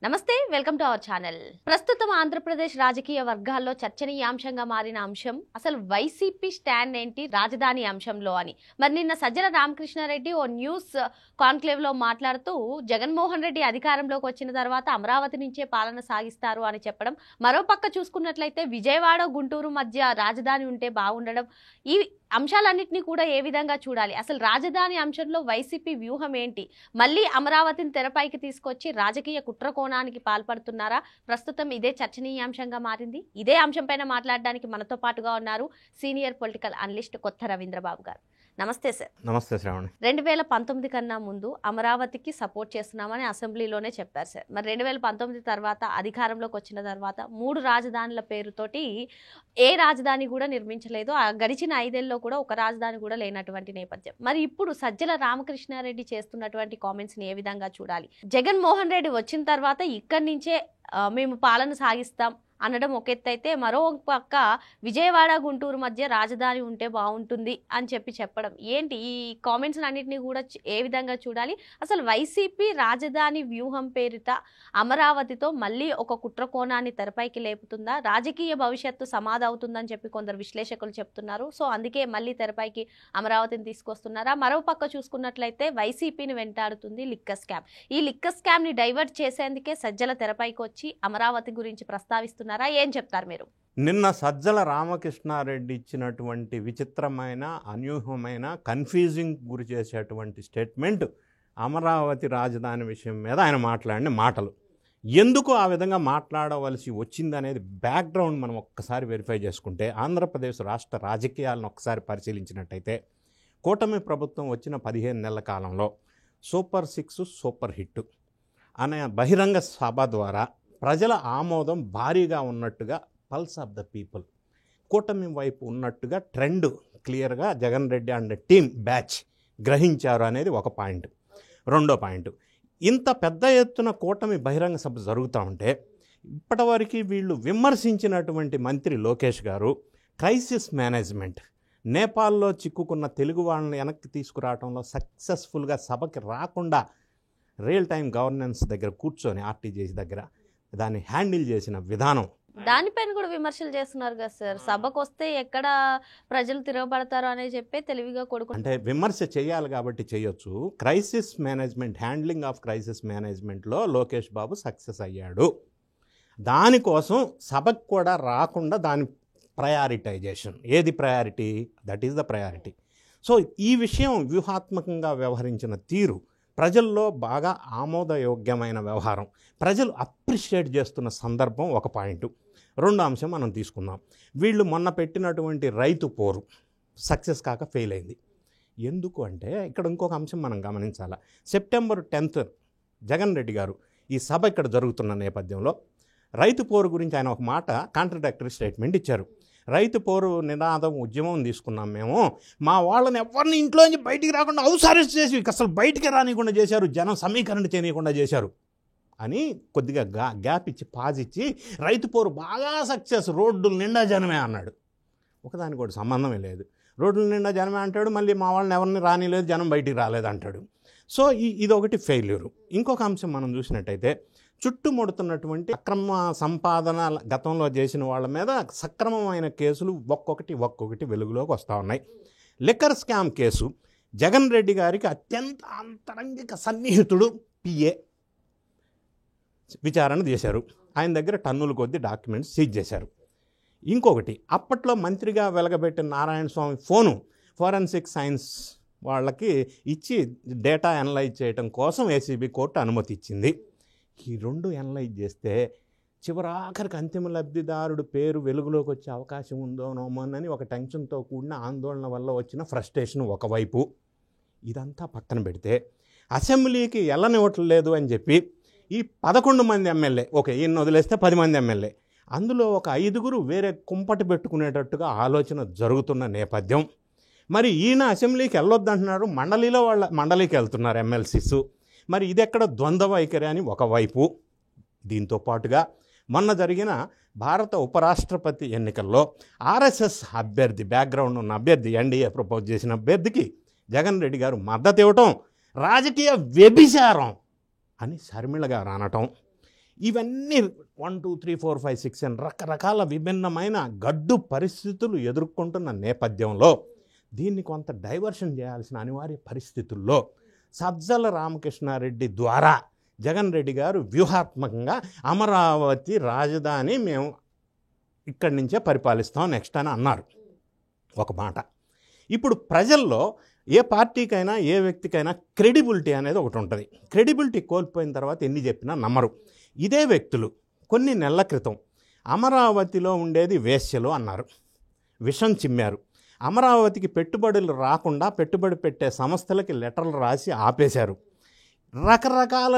నమస్తే, welcome to our channel. ప్రస్తుతం ఆంధ్రప్రదేశ్ రాజకీయ వర్గాల్లో చర్చనీయాంశంగా మారిన అంశం అసలు వైసీపీ స్టాండ్ ఏంటి రాజధాని అంశంలో అని. మరి నిన్న సజ్జల రామకృష్ణారెడ్డి ఓ న్యూస్ కాన్క్లేవ్ లో మాట్లాడుతూ జగన్మోహన్ రెడ్డి అధికారంలోకి వచ్చిన తర్వాత అమరావతి నుంచే పాలన సాగిస్తారు అని చెప్పడం, మరోపక్క చూసుకున్నట్లయితే విజయవాడ గుంటూరు మధ్య రాజధాని ఉంటే బాగుండడం, ఈ అంశాలన్నింటినీ కూడా ఏ విధంగా చూడాలి, అసలు రాజధాని అంశంలో వైసీపీ వ్యూహం ఏంటి, మళ్ళీ అమరావతిని తెరపైకి తీసుకొచ్చి రాజకీయ కుట్రకోణానికి పాల్పడుతున్నారా? ప్రస్తుతం ఇదే చర్చనీయాంశంగా మారింది. ఇదే అంశంపైన మాట్లాడడానికి మనతో పాటుగా ఉన్నారు సీనియర్ పొలిటికల్ అనలిస్ట్ కొత్త రవీంద్రబాబు గారు. నమస్తే సార్. నమస్తే శ్రావణి. 2019 కన్నా ముందు అమరావతికి సపోర్ట్ చేస్తున్నామని అసెంబ్లీలోనే చెప్పారు సార్. మరి 2019 తర్వాత అధికారంలోకి వచ్చిన తర్వాత 3 రాజధానుల పేరుతోటి ఏ రాజధాని కూడా నిర్మించలేదు. ఆ గడిచిన 5 ఏళ్ళలో కూడా ఒక రాజధాని కూడా లేనటువంటి నేపథ్యం. మరి ఇప్పుడు సజ్జల రామకృష్ణారెడ్డి చేస్తున్నటువంటి కామెంట్స్ని ఏ విధంగా చూడాలి? జగన్మోహన్ రెడ్డి వచ్చిన తర్వాత ఇక్కడి నుంచే మేము పాలన సాగిస్తాం అనడం ఒక ఎత్తు అయితే, మరో పక్క విజయవాడ గుంటూరు మధ్య రాజధాని ఉంటే బాగుంటుంది అని చెప్పడం ఏంటి? ఈ కామెంట్స్ అన్నింటినీ కూడా ఏ విధంగా చూడాలి? అసలు వైసీపీ రాజధాని వ్యూహం పేరిట అమరావతితో మళ్ళీ ఒక కుట్రకోణాన్ని తెరపైకి లేపుతుందా? రాజకీయ భవిష్యత్తు సమాధవుతుందని చెప్పి కొందరు విశ్లేషకులు చెప్తున్నారు. సో అందుకే మళ్ళీ తెరపైకి అమరావతిని తీసుకొస్తున్నారా? మరో పక్క చూసుకున్నట్లయితే వైసీపీని వెంటాడుతుంది లిక్కర్ స్కామ్. ఈ లిక్కర్ స్కామ్ ని డైవర్ట్ చేసేందుకే సజ్జల తెరపైకి వచ్చి అమరావతి గురించి ప్రస్తావిస్తున్నారు. ఏం చెప్తారు మీరు? నిన్న సజ్జల రామకృష్ణారెడ్డి ఇచ్చినటువంటి విచిత్రమైన, అన్యూహమైన, కన్ఫ్యూజింగ్ గురి చేసేటువంటి స్టేట్మెంట్ అమరావతి రాజధాని విషయం మీద ఆయన మాట్లాడిన మాటలు. ఎందుకు ఆ విధంగా మాట్లాడవలసి వచ్చిందనేది బ్యాక్గ్రౌండ్ మనం ఒక్కసారి వెరిఫై చేసుకుంటే, ఆంధ్రప్రదేశ్ రాష్ట్ర రాజకీయాలను ఒక్కసారి పరిశీలించినట్టయితే, కూటమి ప్రభుత్వం వచ్చిన 15 నెలల కాలంలో సూపర్ 6 సూపర్ హిట్ అనే బహిరంగ సభ ద్వారా ప్రజల ఆమోదం భారీగా ఉన్నట్టుగా, పల్స్ ఆఫ్ ద పీపుల్ కూటమి వైపు ఉన్నట్టుగా ట్రెండ్ క్లియర్గా Jagan Reddy and team batch గ్రహించారు అనేది ఒక పాయింట్. రెండో పాయింట్, ఇంత పెద్ద ఎత్తున కూటమి బహిరంగ సభ జరుగుతూ ఉంటే ఇప్పటివరకు వీళ్ళు విమర్శించినటువంటి మంత్రి లోకేష్ గారు క్రైసిస్ మేనేజ్మెంట్, నేపాల్లో చిక్కుకున్న తెలుగు వాళ్ళని వెనక్కి తీసుకురావడంలో సక్సెస్ఫుల్గా సభకి రాకుండా రియల్ టైం గవర్నెన్స్ దగ్గర కూర్చొని ఆర్టీజీసీ దగ్గర దాన్ని హ్యాండిల్ చేసిన విధానం, దానిపైన కూడా విమర్శలు చేస్తున్నారు కదా సార్. సభకు వస్తే ఎక్కడ ప్రజలు తిరగబడతారు అనే చెప్పే తెలివిగా కొడుకు అంటే విమర్శ చేయాలి కాబట్టి చేయొచ్చు. Crisis management, handling of crisis మేనేజ్మెంట్లో లోకేష్ బాబు సక్సెస్ అయ్యాడు. దానికోసం సభకు కూడా రాకుండా దాని ప్రయారిటైజేషన్, ఏది priority, that is the priority. So ఈ విషయం వ్యూహాత్మకంగా వ్యవహరించిన తీరు, ప్రజల్లో బాగా ఆమోదయోగ్యమైన వ్యవహారం, ప్రజలు అప్రిషియేట్ చేస్తున్న సందర్భం ఒక పాయింట్. రెండో అంశం మనం తీసుకుందాం. వీళ్ళు మొన్న పెట్టినటువంటి రైతు పోరు సక్సెస్ కాక ఫెయిల్ అయింది. ఎందుకు అంటే ఇక్కడ ఇంకొక అంశం మనం గమనించాలి. సెప్టెంబర్ 10th జగన్ రెడ్డి గారు ఈ సభ ఇక్కడ జరుగుతున్న నేపథ్యంలో రైతు పోరు గురించి ఆయన ఒక మాట కాంట్రడిక్టరీ స్టేట్మెంట్ ఇచ్చారు. రైతు పోరు నినాదం, ఉద్యమం తీసుకున్నాం మేము, మా వాళ్ళని ఎవరిని ఇంట్లోంచి బయటికి రాకుండా హౌస్ అరెస్ట్ చేసి అసలు బయటికి రానియకుండా చేశారు, జనం సమీకరణ చేయకుండా చేశారు అని కొద్దిగా గ్యాప్ ఇచ్చి, పాజ్ ఇచ్చి, రైతు పోరు బాగా సక్సెస్, రోడ్డుల నిండా జనమే అన్నాడు. ఒకదానికి కూడా సంబంధమే లేదు. రోడ్ల నిండా జనమే అంటాడు, మళ్ళీ మా వాళ్ళని ఎవరిని రానిలేదు, జనం బయటికి రాలేదు అంటాడు. సో ఇదొకటి ఫెయిల్యూరు. ఇంకొక అంశం మనం చూసినట్టయితే, చుట్టుముడుతున్నటువంటి అక్రమ సంపాదన గతంలో చేసిన వాళ్ళ మీద సక్రమమైన కేసులు ఒక్కొక్కటి వెలుగులోకి వస్తూ ఉన్నాయి. Liquor scam case, Jagan Reddy గారికి అత్యంత అంతరంగిక సన్నిహితుడు పిఏ విచారణ చేశారు. ఆయన దగ్గర టన్నుల కొద్ది డాక్యుమెంట్స్ సీజ్ చేశారు. ఇంకొకటి, అప్పట్లో మంత్రిగా వెలగబెట్టిన నారాయణ స్వామి ఫోను ఫోరెన్సిక్ సైన్స్ వాళ్ళకి ఇచ్చి డేటా అనలైజ్ చేయడం కోసం ఏసీబీ కోర్టు అనుమతి ఇచ్చింది. ఈ రెండు అనలైజ్ చేస్తే చివరాఖరికి అంతిమ లబ్ధిదారుడు పేరు వెలుగులోకి వచ్చే అవకాశం ఉందోనోమోనని ఒక టెన్షన్తో కూడిన ఆందోళన వల్ల వచ్చిన ఫ్రస్ట్రేషన్ ఒకవైపు. ఇదంతా పక్కన పెడితే అసెంబ్లీకి వెళ్ళనివ్వట్లేదు అని చెప్పి ఈ 11 మంది ఎమ్మెల్యే, ఈయన వదిలేస్తే 10 మంది ఎమ్మెల్యే, అందులో ఒక 5గురు వేరే కుంపటి పెట్టుకునేటట్టుగా ఆలోచన జరుగుతున్న నేపథ్యం. మరి ఈయన అసెంబ్లీకి వెళ్ళొద్దంటున్నారు, మండలికి వెళ్తున్నారు ఎమ్మెల్సీస్. మరి ఇదెక్కడ ద్వంద్వ వైఖరి అని ఒకవైపు. దీంతో పాటుగా మొన్న జరిగిన భారత ఉపరాష్ట్రపతి ఎన్నికల్లో ఆర్ఎస్ఎస్ అభ్యర్థి, బ్యాక్గ్రౌండ్ ఉన్న అభ్యర్థి, ఎన్డీఏ ప్రపోజ్ చేసిన అభ్యర్థికి జగన్ రెడ్డి గారు మద్దతు ఇవ్వటం రాజకీయ వ్యభిచారం అని శర్మిళ గారు అనటం, ఇవన్నీ 1 2 3 4 5 6 అని రకరకాల విభిన్నమైన గడ్డు పరిస్థితులు ఎదుర్కొంటున్న నేపథ్యంలో దీన్ని కొంత డైవర్షన్ చేయాల్సిన అనివార్య పరిస్థితుల్లో సజ్జల రామకృష్ణారెడ్డి ద్వారా జగన్ రెడ్డి గారు వ్యూహాత్మకంగా అమరావతి రాజధాని మేము ఇక్కడి నుంచే పరిపాలిస్తాం నెక్స్ట్ అని అన్నారు ఒక మాట. ఇప్పుడు ప్రజల్లో ఏ పార్టీకైనా ఏ వ్యక్తికైనా క్రెడిబిలిటీ అనేది ఒకటి ఉంటుంది. క్రెడిబిలిటీ కోల్పోయిన తర్వాత ఎన్ని చెప్పినా నమ్మరు. ఇదే వ్యక్తులు కొన్ని నెలల క్రితం అమరావతిలో ఉండేది వేశ్యలు అన్నారు, విషం చిమ్మారు. అమరావతికి పెట్టుబడులు రాకుండా పెట్టుబడి పెట్టే సంస్థలకి లెటర్లు రాసి ఆపేశారు. రకరకాల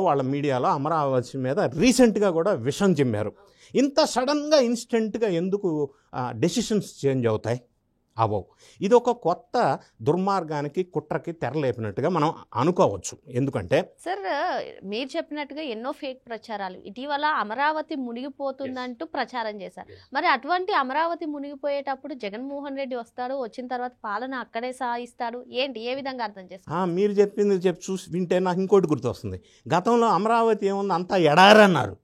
వాళ్ళ మీడియాలో అమరావతి మీద రీసెంట్గా కూడా విషం చిమ్మారు. ఇంత సడన్గా ఇన్స్టెంట్గా ఎందుకు డెసిషన్స్ చేంజ్ అవుతాయి? అవవు. ఇది ఒక కొత్త దుర్మార్గానికి కుట్రకి తెరలేపినట్టుగా మనం అనుకోవచ్చు. ఎందుకంటే సార్ మీరు చెప్పినట్టుగా ఎన్నో ఫేక్ ప్రచారాలు ఇటీవల అమరావతి మునిగిపోతుందంటూ ప్రచారం చేశారు. మరి అటువంటి అమరావతి మునిగిపోయేటప్పుడు జగన్మోహన్ రెడ్డి వస్తాడు, వచ్చిన తర్వాత పాలన అక్కడే సాగిస్తాడు, ఏంటి ఏ విధంగా అర్థం చేస్తారు? మీరు చెప్పింది చూసి వింటే నాకు ఇంకోటి గుర్తొస్తుంది. గతంలో అమరావతి ఏముంది అంతా ఎడారన్నారు,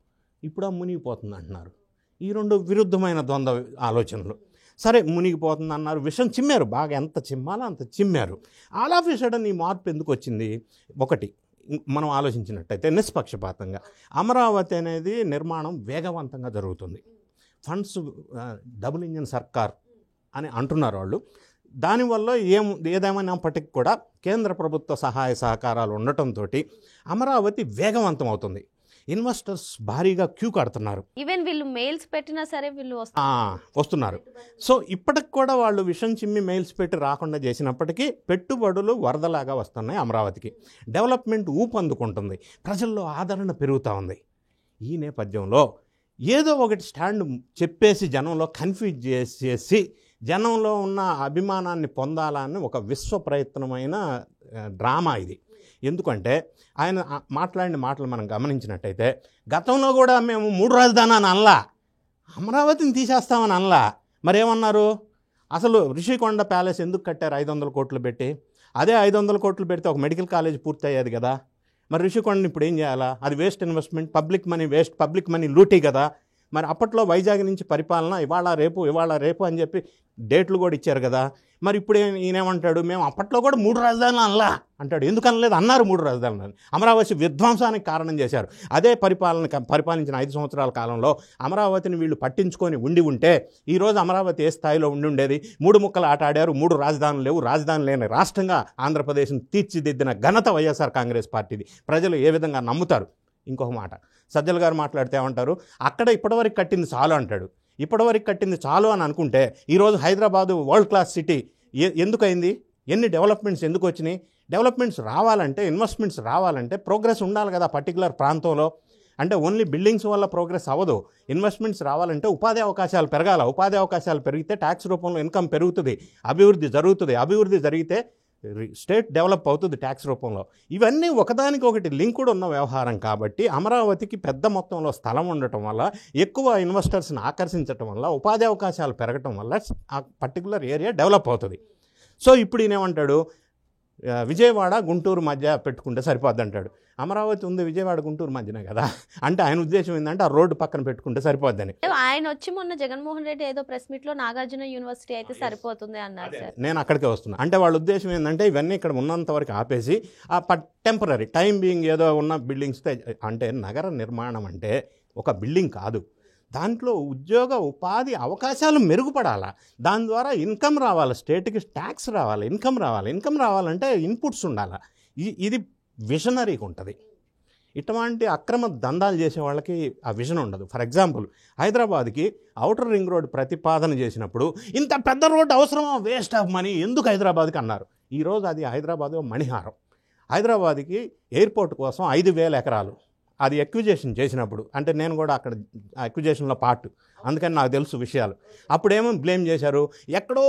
ఇప్పుడు మునిగిపోతుంది అంటున్నారు. ఈ రెండు విరుద్ధమైన ద్వంద్వ ఆలోచనలు. సరే మునిగిపోతుంది అన్నారు, విషం చిమ్మారు, బాగా ఎంత చిమ్మాలో అంత చిమ్మారు. ఆల్ ఆఫ్ ఎ సడన్ ఈ మార్పు ఎందుకు వచ్చింది? ఒకటి మనం ఆలోచించినట్టయితే నిష్పక్షపాతంగా అమరావతి అనేది నిర్మాణం వేగవంతంగా జరుగుతుంది. ఫండ్స్ డబుల్ ఇంజిన్ సర్కార్ అని అంటున్నారు వాళ్ళు. దానివల్ల ఏదేమైనప్పటికీ కూడా కేంద్ర ప్రభుత్వ సహాయ సహకారాలు ఉండటంతో అమరావతి వేగవంతం అవుతుంది. ఇన్వెస్టర్స్ భారీగా క్యూ కడుతున్నారు. ఈవెన్ వీళ్ళు మెయిల్స్ పెట్టినా సరే వీళ్ళు వస్తున్నారు. సో ఇప్పటికి కూడా వాళ్ళు విషం చిమ్మి మెయిల్స్ పెట్టి రాకుండా చేసినప్పటికీ పెట్టుబడులు వరదలాగా వస్తున్నాయి అమరావతికి. డెవలప్మెంట్ ఊపందుకుంటుంది, ప్రజల్లో ఆదరణ పెరుగుతూ ఉంది. ఈ నేపథ్యంలో ఏదో ఒకటి స్టాండ్ చెప్పేసి జనంలో కన్ఫ్యూజ్ చేసి జనంలో ఉన్న అభిమానాన్ని పొందాలని ఒక విశ్వ ప్రయత్నమైన డ్రామా ఇది. ఎందుకంటే ఆయన మాట్లాడిన మాటలు మనం గమనించినట్టయితే గతంలో కూడా మేము 3 రాజధానులు అనలా, అమరావతిని తీసేస్తామని అనలా. మరేమన్నారు? అసలు రిషికొండ ప్యాలెస్ ఎందుకు కట్టారు 500 కోట్లు పెట్టి? అదే 500 కోట్లు పెడితే ఒక మెడికల్ కాలేజ్ పూర్తయ్యేది కదా. మరి రిషికొండని ఇప్పుడు ఏం చేయాలా? అది waste investment, public money waste, public money లూటీ కదా. మరి అప్పట్లో వైజాగ్ నుంచి పరిపాలన ఇవాళ రేపు అని చెప్పి డేట్లు కూడా ఇచ్చారు కదా. మరి ఇప్పుడు ఈయనేమంటాడు? మేము అప్పట్లో కూడా 3 రాజధానులు అనలా అంటాడు. ఎందుకు అనలేదు? అన్నారు 3 రాజధానులు. అమరావతి విధ్వంసానికి కారణం చేశారు. అదే పరిపాలించిన 5 సంవత్సరాల కాలంలో అమరావతిని వీళ్ళు పట్టించుకొని ఉంటే ఈరోజు అమరావతి ఏ స్థాయిలో ఉండేది? 3 ముక్కలు ఆట ఆడారు, 3 రాజధానులు లేవు. రాజధాని లేని రాష్ట్రంగా ఆంధ్రప్రదేశ్ని తీర్చిదిద్దిన ఘనత వైఎస్ఆర్ కాంగ్రెస్ పార్టీది. ప్రజలు ఏ విధంగా నమ్ముతారు? ఇంకొక మాట సజ్జల గారు మాట్లాడితే ఏమంటారు? అక్కడ ఇప్పటివరకు కట్టింది చాలు అంటాడు. ఇప్పటివరకు కట్టింది చాలు అని అనుకుంటే ఈరోజు హైదరాబాదు వరల్డ్ క్లాస్ సిటీ ఎందుకైంది? ఎన్ని డెవలప్మెంట్స్ ఎందుకు వచ్చినాయి? డెవలప్మెంట్స్ రావాలంటే, ఇన్వెస్ట్మెంట్స్ రావాలంటే ప్రోగ్రెస్ ఉండాలి కదా పర్టికులర్ ప్రాంతంలో. అంటే ఓన్లీ బిల్డింగ్స్ వల్ల ప్రోగ్రెస్ అవ్వదు. ఇన్వెస్ట్మెంట్స్ రావాలంటే ఉపాధి అవకాశాలు పెరగాల. ఉపాధి అవకాశాలు పెరిగితే ట్యాక్స్ రూపంలో ఇన్కమ్ పెరుగుతుంది, అభివృద్ధి జరుగుతుంది. అభివృద్ధి జరిగితే స్టేట్ డెవలప్ అవుతుంది ట్యాక్స్ రూపంలో. ఇవన్నీ ఒకదానికొకటి లింకుడు ఉన్న వ్యవహారం కాబట్టి అమరావతికి పెద్ద మొత్తంలో స్థలం ఉండటం వల్ల, ఎక్కువ ఇన్వెస్టర్స్ని ఆకర్షించడం వల్ల, ఉపాధి అవకాశాలు పెరగటం వల్ల ఆ పర్టికులర్ ఏరియా డెవలప్ అవుతుంది. సో ఇప్పుడు ఈయనేమంటాడు? విజయవాడ గుంటూరు మధ్య పెట్టుకుంటే సరిపోద్ది అంటాడు. అమరావతి ఉంది విజయవాడ గుంటూరు మధ్యనే కదా. అంటే ఆయన ఉద్దేశం ఏంటంటే ఆ రోడ్డు పక్కన పెట్టుకుంటే సరిపోద్దని. ఆయన వచ్చి మొన్న జగన్మోహన్ రెడ్డి ఏదో ప్రెస్ మీట్ లో నాగార్జున యూనివర్సిటీ అయితే సరిపోతుంది అన్నారు సార్. నేను అక్కడికే వస్తున్నా. అంటే వాళ్ళ ఉద్దేశం ఏంటంటే ఇవన్నీ ఇక్కడ ఉన్నంత వరకు ఆపేసి ఆ టెంపరీ టైం బీయింగ్ ఏదో ఉన్న బిల్డింగ్స్. అంటే నగర నిర్మాణం అంటే ఒక బిల్డింగ్ కాదు, దాంట్లో ఉద్యోగ ఉపాధి అవకాశాలు మెరుగుపడాలా, దాని ద్వారా ఇన్కమ్ రావాలి, స్టేట్కి ట్యాక్స్ రావాలి, ఇన్కమ్ రావాలంటే ఇన్పుట్స్ ఉండాలి. ఇది విజనరీగా ఉంటుంది. ఇటువంటి అక్రమ దందాలు చేసే వాళ్ళకి ఆ విజన్ ఉండదు. ఫర్ ఎగ్జాంపుల్ హైదరాబాద్కి ఔటర్ రింగ్ రోడ్ ప్రతిపాదన చేసినప్పుడు ఇంత పెద్ద రోడ్డు అవసరమా, వేస్ట్ ఆఫ్ మనీ, ఎందుకు హైదరాబాద్కి అన్నారు. ఈరోజు అది హైదరాబాద్ మణిహారం. హైదరాబాద్కి ఎయిర్పోర్ట్ కోసం 5,000 ఎకరాలు అది ఎక్విజేషన్ చేసినప్పుడు, అంటే నేను కూడా అక్కడ ఎక్విజేషన్లో పార్ట్, అందుకని నాకు తెలుసు విషయాలు. అప్పుడేమో బ్లేమ్ చేశారు, ఎక్కడో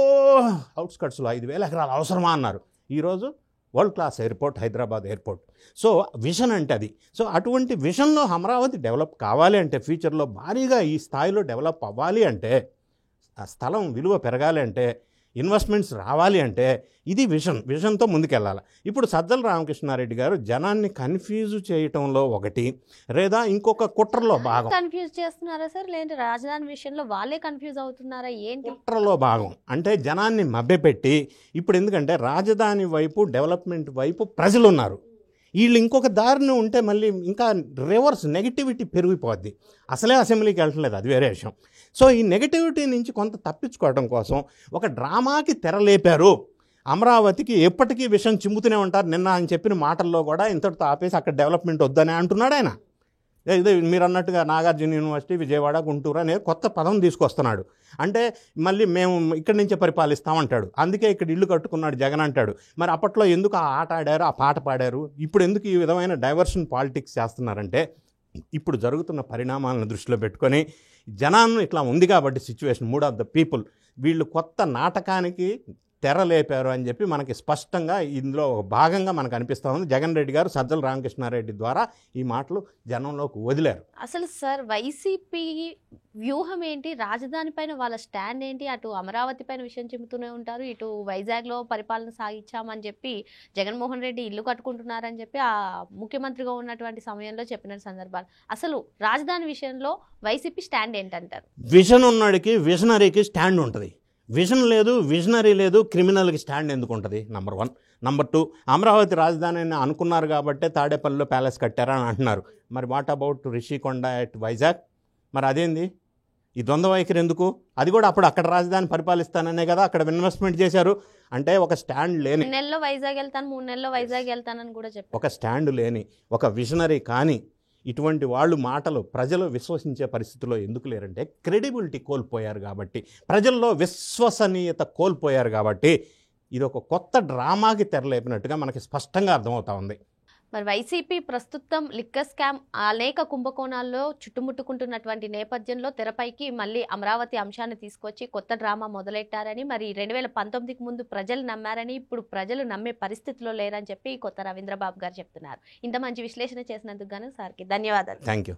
అవుట్స్కట్స్లో 5,000 ఎకరాలు అవసరమా అన్నారు. ఈరోజు world class airport Hyderabad airport. So vision అంటే అది. సో అటువంటి విజన్లో అమరావతి డెవలప్ కావాలి అంటే, ఫ్యూచర్లో భారీగా ఈ స్థాయిలో డెవలప్ అవ్వాలి అంటే, ఆ స్థలం విలువ పెరగాలి అంటే ఇన్వెస్ట్మెంట్స్ రావాలి అంటే ఇది విజన్తో ముందుకెళ్ళాలి. ఇప్పుడు సజ్జల రామకృష్ణారెడ్డి గారు జనాన్ని కన్ఫ్యూజ్ చేయటంలో ఒకటి, లేదా ఇంకొక కుట్రలో భాగం. కన్ఫ్యూజ్ చేస్తున్నారా సార్, లేదంటే రాజధాని విషయంలో వాళ్ళే కన్ఫ్యూజ్ అవుతున్నారా ఏంటి? కుట్రలో భాగం అంటే జనాన్ని మభ్యపెట్టి, ఇప్పుడు ఎందుకంటే రాజధాని వైపు డెవలప్మెంట్ వైపు ప్రజలు ఉన్నారు, వీళ్ళు ఇంకొక దారిని ఉంటే మళ్ళీ ఇంకా రివర్స్ నెగిటివిటీ పెరిగిపోద్ది. అసలే అసెంబ్లీకి వెళ్ళట్లేదు, అది వేరే విషయం. సో ఈ నెగిటివిటీ నుంచి కొంత తప్పించుకోవడం కోసం ఒక డ్రామాకి తెరలేపారు. అమరావతికి ఎప్పటికీ విషయం చిమ్ముతూనే ఉంటారు. నిన్న ఆయన చెప్పిన మాటల్లో కూడా ఇంతటితో ఆపేసి అక్కడ డెవలప్మెంట్ వద్దని అంటున్నాడు ఆయన. ఇదే మీరు అన్నట్టుగా నాగార్జున యూనివర్సిటీ, విజయవాడ, గుంటూరు అనే కొత్త పదం తీసుకొస్తున్నాడు. అంటే మళ్ళీ మేము ఇక్కడి నుంచే పరిపాలిస్తామంటాడు. అందుకే ఇక్కడ ఇల్లు కట్టుకున్నాడు జగన్ అంటాడు. మరి అప్పట్లో ఎందుకు ఆ ఆట ఆడారు, ఆ పాట పాడారు? ఇప్పుడు ఎందుకు ఈ విధమైన డైవర్షన్ పాలిటిక్స్ చేస్తున్నారంటే, ఇప్పుడు జరుగుతున్న పరిణామాలను దృష్టిలో పెట్టుకొని జనాన్ని ఇట్లా ఉంది కాబట్టి situation, mood of the people, వీళ్ళు కొత్త నాటకానికి తెరలేపారు అని చెప్పి మనకి స్పష్టంగా ఇందులో భాగంగా మనకు అనిపిస్తూ ఉంది. జగన్ రెడ్డి గారు సజ్జల రామకృష్ణారెడ్డి ద్వారా ఈ మాటలు జనంలోకి వదిలారు. అసలు సార్ వైసీపీ వ్యూహం ఏంటి, రాజధాని పైన వాళ్ళ స్టాండ్ ఏంటి? అటు అమరావతి పైన విషయం చెబుతూనే ఉంటారు, ఇటు వైజాగ్లో పరిపాలన సాగించామని చెప్పి జగన్మోహన్ రెడ్డి ఇల్లు కట్టుకుంటున్నారని చెప్పి ఆ ముఖ్యమంత్రిగా ఉన్నటువంటి సమయంలో చెప్పిన సందర్భాలు. అసలు రాజధాని విషయంలో వైసీపీ స్టాండ్ ఏంటంటారు? విజన్ ఉన్నడికి విజనరీకి స్టాండ్ ఉంటుంది. విజన్ లేదు, విజనరీ లేదు, క్రిమినల్కి స్టాండ్ ఎందుకు ఉంటుంది? నెంబర్ 1. నెంబర్ 2, అమరావతి రాజధాని అనుకున్నారు కాబట్టే తాడేపల్లిలో ప్యాలెస్ కట్టారా అని అంటున్నారు. మరి what about Rishikonda at Vizag? మరి అదేంది ఈ ద్వంద్వ వైఖరి ఎందుకు? అది కూడా అప్పుడు అక్కడ రాజధాని పరిపాలిస్తాననే కదా అక్కడ ఇన్వెస్ట్మెంట్ చేశారు. అంటే ఒక స్టాండ్ లేని, 2 నెలల్లో వైజాగ్ వెళ్తాను, 3 నెలల్లో వైజాగ్ వెళ్తానని కూడా చెప్పారు. ఒక స్టాండ్ లేని ఒక విజనరీ కానీ ఇటువంటి వాళ్ళు మాటలు ప్రజలు విశ్వసించే పరిస్థితిలో ఎందుకు లేరంటే క్రెడిబిలిటీ కోల్పోయారు కాబట్టి, ప్రజల్లో విశ్వసనీయత కోల్పోయారు కాబట్టి ఇది ఒక కొత్త డ్రామాకి తెరలేపినట్టుగా మనకి స్పష్టంగా అర్థమవుతా ఉంది. మరి వైసీపీ ప్రస్తుతం లిక్కర్ స్కామ్ అనేక కుంభకోణాల్లో చుట్టుముట్టుకుంటున్నటువంటి నేపథ్యంలో తెరపైకి మళ్ళీ అమరావతి అంశాన్ని తీసుకొచ్చి కొత్త డ్రామా మొదలెట్టారని, మరి 2019కి ముందు ప్రజలు నమ్మారని, ఇప్పుడు ప్రజలు నమ్మే పరిస్థితిలో లేరని చెప్పి కొత్త రవీంద్రబాబు గారు చెప్తున్నారు. ఇంత మంచి విశ్లేషణ చేసినందుకు గాను సార్కి ధన్యవాదాలు. Thank you.